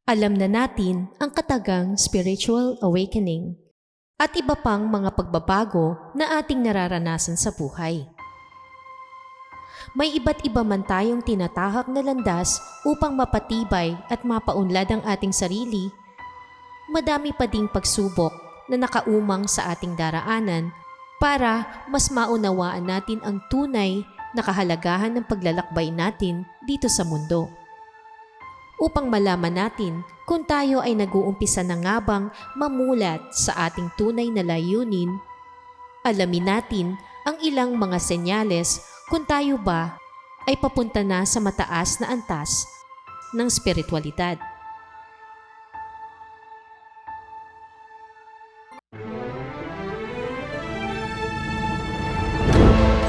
Alam na natin ang katagang spiritual awakening at iba pang mga pagbabago na ating nararanasan sa buhay. May iba't iba man tayong tinatahak na landas upang mapatibay at mapaunlad ang ating sarili. Madami pa ding pagsubok na nakaumang sa ating daraanan para mas maunawaan natin ang tunay na kahalagahan ng paglalakbay natin dito sa mundo. Upang malaman natin kung tayo ay nag-uumpisa na nga bang mamulat sa ating tunay na layunin, alamin natin ang ilang mga senyales kung tayo ba ay papunta na sa mataas na antas ng spiritualidad.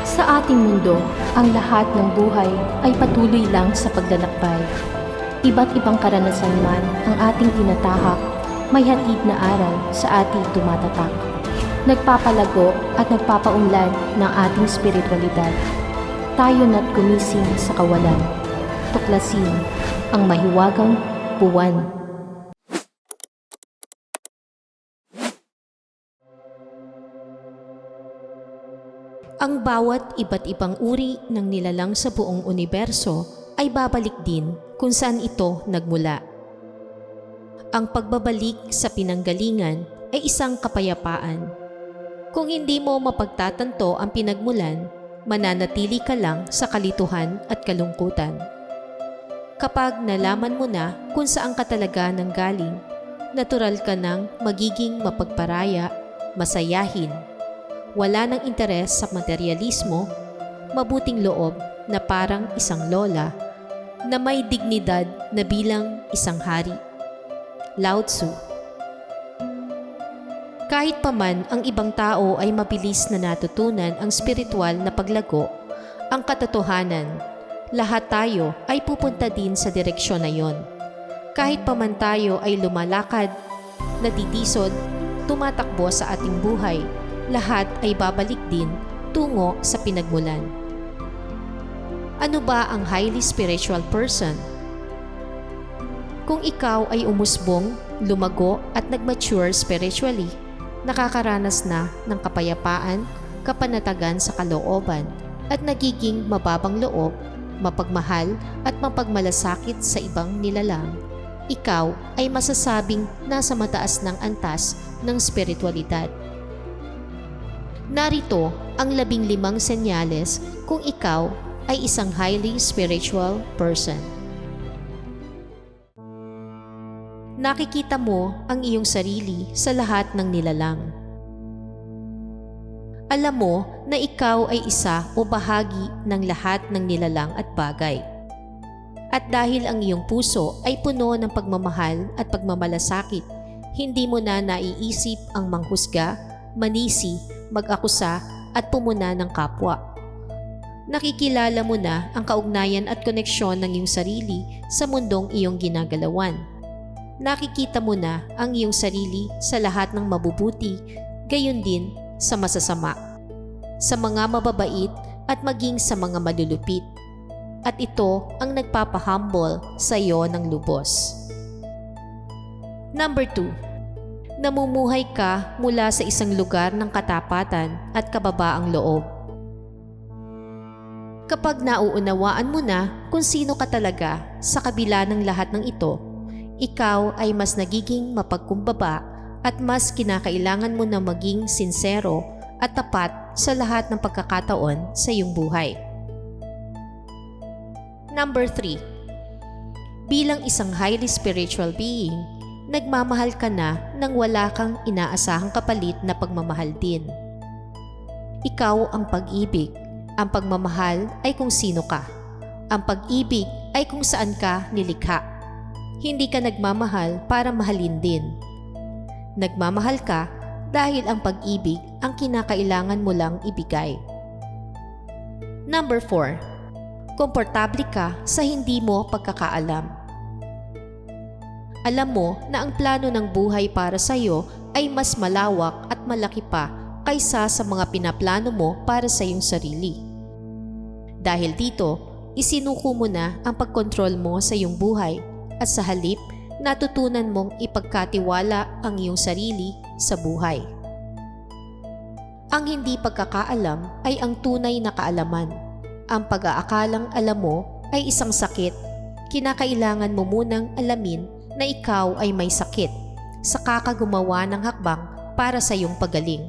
Sa ating mundo, ang lahat ng buhay ay patuloy lang sa paglalakbay. Iba't ibang karanasan man ang ating tinatahak, may hatid na aral sa ating tumatatak. Nagpapalago at nagpapaunlad ng ating spiritualidad. Tayo na't gumising sa kawalan. Tuklasin ang mahiwagang buwan. Ang bawat iba't ibang uri ng nilalang sa buong universo ay babalik din kung saan ito nagmula. Ang pagbabalik sa pinanggalingan ay isang kapayapaan. Kung hindi mo mapagtatanto ang pinagmulan, mananatili ka lang sa kalituhan at kalungkutan. Kapag nalaman mo na kung saan ka talaga nanggaling, natural ka nang magiging mapagparaya, masayahin, wala nang interes sa materialismo, mabuting loob na parang isang lola, na may dignidad na bilang isang hari. Lao Tzu. Kahit paman ang ibang tao ay mabilis na natutunan ang spiritual na paglago, ang katotohanan, lahat tayo ay pupunta din sa direksyon na yon. Kahit paman tayo ay lumalakad, natitisod, tumatakbo sa ating buhay, lahat ay babalik din tungo sa pinagmulan. Ano ba ang highly spiritual person? Kung ikaw ay umusbong, lumago at nag-mature spiritually, nakakaranas na ng kapayapaan, kapanatagan sa kalooban at nagiging mababang loob, mapagmahal at mapagmalasakit sa ibang nilalang, ikaw ay masasabing nasa mataas ng antas ng spiritualidad. Narito ang 15 senyales kung ikaw ay isang highly spiritual person. Nakikita mo ang iyong sarili sa lahat ng nilalang. Alam mo na ikaw ay isa o bahagi ng lahat ng nilalang at bagay. At dahil ang iyong puso ay puno ng pagmamahal at pagmamalasakit, hindi mo na naiisip ang manghusga, manisi, mag-akusa at pumuna ng kapwa. Nakikilala mo na ang kaugnayan at koneksyon ng iyong sarili sa mundong iyong ginagalawan. Nakikita mo na ang iyong sarili sa lahat ng mabubuti, gayon din sa masasama, sa mga mababait at maging sa mga malulupit. At ito ang nagpapahumble sa iyo ng lubos. Number 2. Namumuhay ka mula sa isang lugar ng katapatan at kababaang loob. Kapag nauunawaan mo na kung sino ka talaga sa kabila ng lahat ng ito, ikaw ay mas nagiging mapagkumbaba at mas kinakailangan mo na maging sinsero at tapat sa lahat ng pagkakataon sa iyong buhay. Number 3. Bilang isang highly spiritual being, nagmamahal ka na nang wala kang inaasahang kapalit na pagmamahal din. Ikaw ang pag-ibig. Ang pagmamahal ay kung sino ka. Ang pag-ibig ay kung saan ka nilikha. Hindi ka nagmamahal para mahalin din. Nagmamahal ka dahil ang pag-ibig ang kinakailangan mo lang ibigay. Number 4. Komportable ka sa hindi mo pagkakaalam. Alam mo na ang plano ng buhay para sa iyo ay mas malawak at malaki pa kaysa sa mga pinaplano mo para sa iyong sarili. Dahil dito, isinuko mo na ang pagkontrol mo sa iyong buhay at sa halip, natutunan mong ipagkatiwala ang iyong sarili sa buhay. Ang hindi pagkakaalam ay ang tunay na kaalaman. Ang pag-aakalang alam mo ay isang sakit. Kinakailangan mo munang alamin na ikaw ay may sakit, saka ka gumawa ng hakbang para sa iyong pagaling.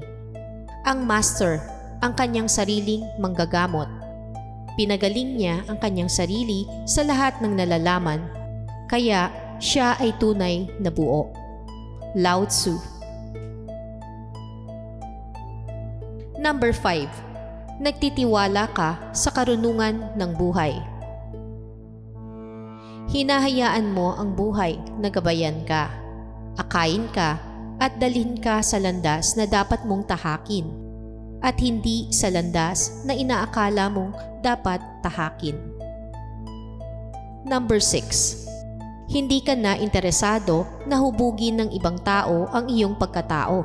Ang master, ang kanyang sariling manggagamot. Pinagaling niya ang kanyang sarili sa lahat ng nalalaman, kaya siya ay tunay na buo. Lao Tzu. Number 5. Nagtitiwala ka sa karunungan ng buhay. Hinahayaan mo ang buhay na gabayan ka, akayin ka, at dalhin ka sa landas na dapat mong tahakin, at hindi sa landas na inaakala mong dapat tahakin. Number 6. Hindi ka na interesado na hubugin ng ibang tao ang iyong pagkatao.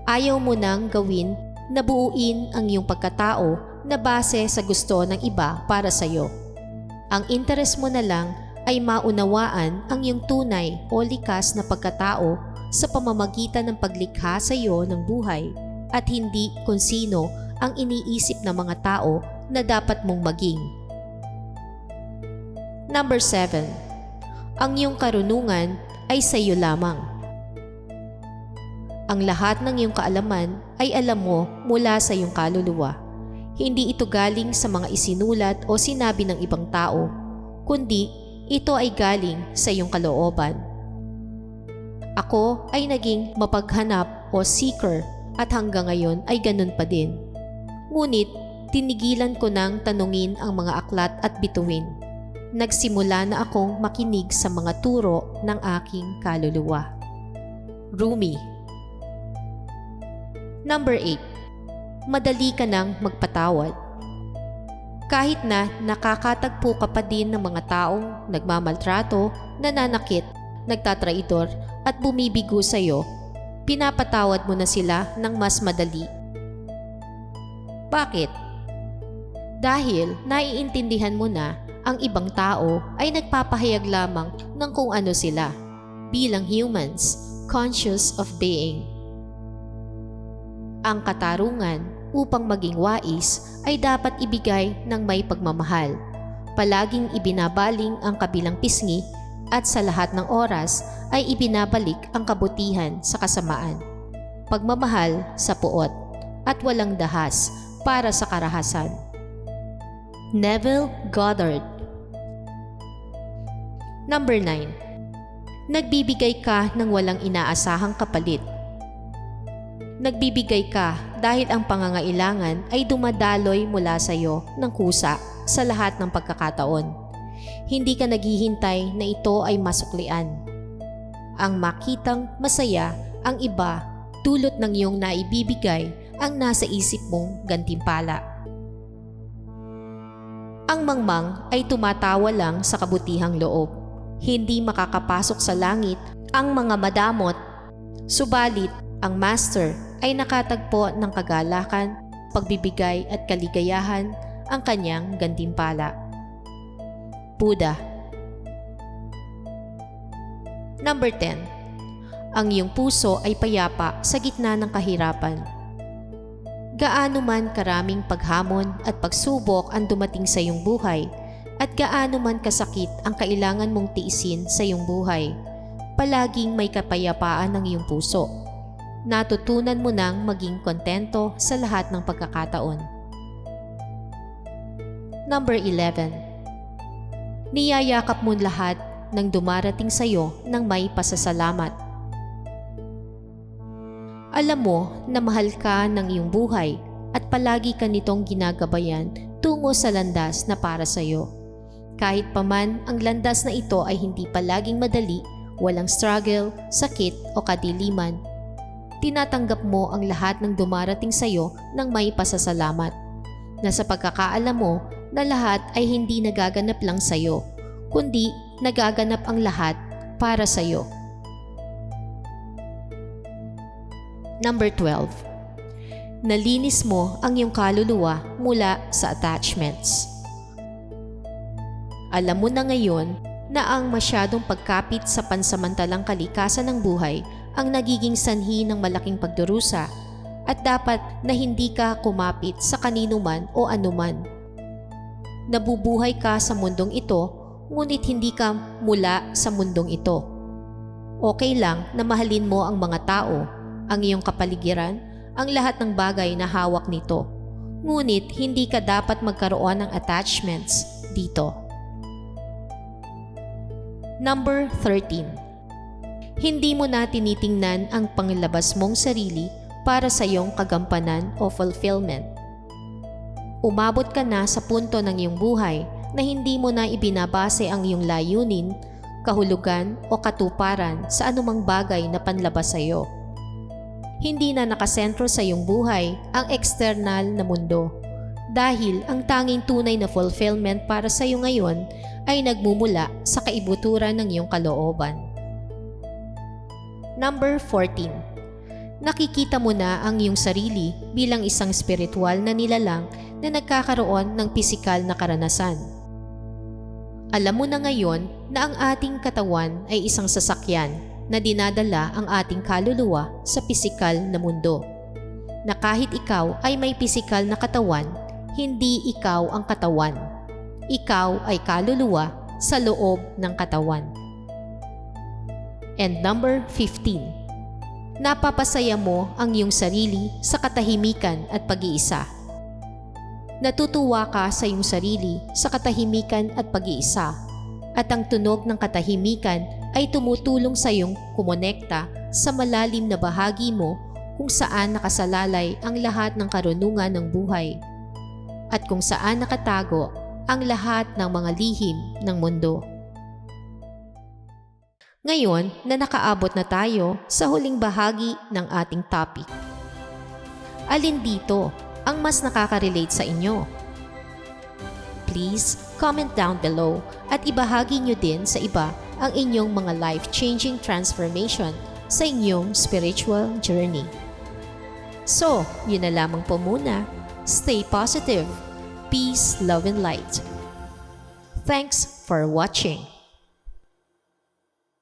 Ayaw mo nang gawin na buuin ang iyong pagkatao na base sa gusto ng iba para sa iyo. Ang interes mo na lang ay maunawaan ang iyong tunay o likas na pagkatao sa pamamagitan ng paglikha sa iyo ng buhay at hindi kung sino ang iniisip ng mga tao na dapat mong maging. Number 7. Ang iyong karunungan ay sa iyo lamang. Ang lahat ng iyong kaalaman ay alam mo mula sa iyong kaluluwa. Hindi ito galing sa mga isinulat o sinabi ng ibang tao, kundi ito ay galing sa iyong kalooban. Ako ay naging mapaghanap o seeker at hanggang ngayon ay ganun pa din. Ngunit tinigilan ko nang tanungin ang mga aklat at bituin. Nagsimula na akong makinig sa mga turo ng aking kaluluwa. Rumi. Number 8. Madali ka nang magpatawad. Kahit na nakakatagpo ka pa din ng mga taong nagmamaltrato, nananakit, nagtatraidor at bumibigo sa iyo, pinapatawad mo na sila ng mas madali. Bakit? Dahil naiintindihan mo na ang ibang tao ay nagpapahayag lamang ng kung ano sila bilang humans, conscious of being. Ang katarungan upang maging wais ay dapat ibigay ng may pagmamahal. Palaging ibinabaling ang kabilang pisngi at sa lahat ng oras ay ibinabalik ang kabutihan sa kasamaan. Pagmamahal sa puot at walang dahas para sa karahasan. Neville Goddard. Number 9. Nagbibigay ka ng walang inaasahang kapalit. Nagbibigay ka dahil ang pangangailangan ay dumadaloy mula sa iyo ng kusa sa lahat ng pagkakataon. Hindi ka naghihintay na ito ay masuklian. Ang makitang masaya ang iba dulot ng iyong naibibigay ang nasa isip mong gantimpala. Ang mangmang ay tumatawa lang sa kabutihang loob. Hindi makakapasok sa langit ang mga madamot, subalit ang master ay nakatagpo ng kagalakan, pagbibigay at kaligayahan ang kanyang gantimpala. Buddha. Number 10. Ang iyong puso ay payapa sa gitna ng kahirapan. Gaano man karaming paghamon at pagsubok ang dumating sa iyong buhay, at gaano man kasakit ang kailangan mong tiisin sa iyong buhay, palaging may kapayapaan ng iyong puso. Natutunan mo nang maging kontento sa lahat ng pagkakataon. Number 11. Niyayakap mo lahat ng dumarating sa iyo ng may pasasalamat. Alam mo na mahal ka ng iyong buhay at palagi ka nitong ginagabayan tungo sa landas na para sa iyo. Kahit paman ang landas na ito ay hindi palaging madali, walang struggle, sakit o kadiliman, tinatanggap mo ang lahat ng dumarating sa iyo ng may pasasalamat, na sa pagkakaalam mo na lahat ay hindi nagaganap lang sa iyo, kundi nagaganap ang lahat para sa iyo. Number 12. Nalinis mo ang iyong kaluluwa mula sa attachments. Alam mo na ngayon na ang masyadong pagkapit sa pansamantalang kalikasan ng buhay ang nagiging sanhi ng malaking pagdurusa at dapat na hindi ka kumapit sa kanino man o anuman. Nabubuhay ka sa mundong ito, ngunit hindi ka mula sa mundong ito. Okay lang na mahalin mo ang mga tao, ang iyong kapaligiran, ang lahat ng bagay na hawak nito. Ngunit hindi ka dapat magkaroon ng attachments dito. Number 13. Hindi mo na tinitingnan ang panglabas mong sarili para sa iyong kagampanan o fulfillment. Umabot ka na sa punto ng iyong buhay na hindi mo na ibinabase ang iyong layunin, kahulugan o katuparan sa anumang bagay na panlabas sa iyo. Hindi na nakasentro sa iyong buhay ang external na mundo dahil ang tanging tunay na fulfillment para sa iyo ngayon ay nagmumula sa kaibuturan ng iyong kalooban. Number 14. Nakikita mo na ang iyong sarili bilang isang spiritual na nilalang na nagkakaroon ng pisikal na karanasan. Alam mo na ngayon na ang ating katawan ay isang sasakyan na dinadala ang ating kaluluwa sa pisikal na mundo. Na kahit ikaw ay may pisikal na katawan, hindi ikaw ang katawan. Ikaw ay kaluluwa sa loob ng katawan. And number 15. Napapasaya mo ang iyong sarili sa katahimikan at pag-iisa. Natutuwa ka sa iyong sarili sa katahimikan at pag-iisa. At ang tunog ng katahimikan ay tumutulong sa iyong kumonekta sa malalim na bahagi mo kung saan nakasalalay ang lahat ng karunungan ng buhay at kung saan nakatago ang lahat ng mga lihim ng mundo. Ngayon na nakaabot na tayo sa huling bahagi ng ating topic. Alin dito ang mas nakaka-relate sa inyo? Please comment down below at ibahagi nyo din sa iba ang inyong mga life-changing transformation sa inyong spiritual journey. So, yun na lamang po muna. Stay positive. Peace, love, and light. Thanks for watching.